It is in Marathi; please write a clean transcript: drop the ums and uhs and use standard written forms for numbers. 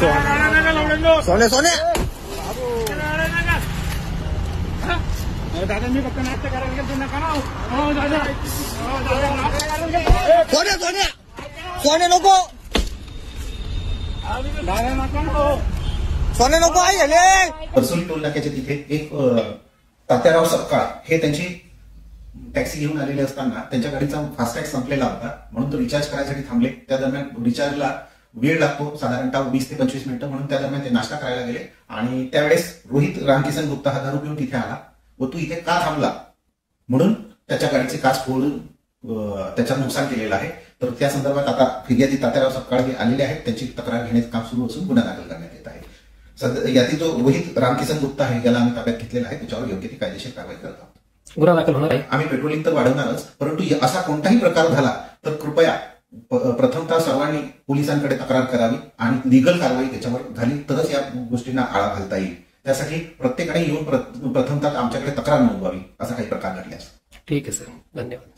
सोने सोने दादा मी फक्त नाट्य करायला गेलो नका ना. सोने सोने सोने नको दादा नका ना. सोने नको आई आले. परसोली टोल नाक्याच्या तिथे एक तात्याराव सपकाळ हे त्यांची टॅक्सी घेऊन आलेले असताना त्यांच्या गाडीचा फास्टॅग संपलेला होता म्हणून तो रिचार्ज करायसाठी थांबले. त्या दरम्यान रिचार्जला वेळ लागतो साधारणतः 20 ते 25 मिनिटं म्हणून त्या दरम्यान ते नाश्ता करायला गेले आणि त्यावेळेस रोहित रामकिसन गुप्ता हा दारू पिऊन तिथे आला व तू इथे का थांबला म्हणून त्याच्या गाडीचे काच फोडून त्याचं नुकसान केलेलं आहे. तर त्या संदर्भात आता फिर्यादी तात्याराव सपकाळ हे आलेले आहेत. त्यांची तक्रार घेण्याचं काम सुरू असून गुन्हा दाखल करण्यात येत आहे. सध्या यातील जो रोहित रामकिसन गुप्ता आहे याला आम्ही ताब्यात घेतलेला आहे. त्याच्यावर योग्य ती कायदेशीर कारवाई करत आहोत. गुन्हा दाखल होणार आहे. आम्ही पेट्रोलिंग तर वाढवणारच परंतु असा कोणताही प्रकार झाला तर कृपया प्रथमतः सर्वांनी पोलिसांकडे तक्रार करावी आणि लिगल कारवाई त्याच्यावर झाली तरच या गोष्टींना आळा घालता येईल. त्यासाठी प्रत्येकाने येऊन प्रथमतः आमच्याकडे तक्रार नोंदवावी असा काही प्रकार घडल्यास. ठीक आहे सर, धन्यवाद.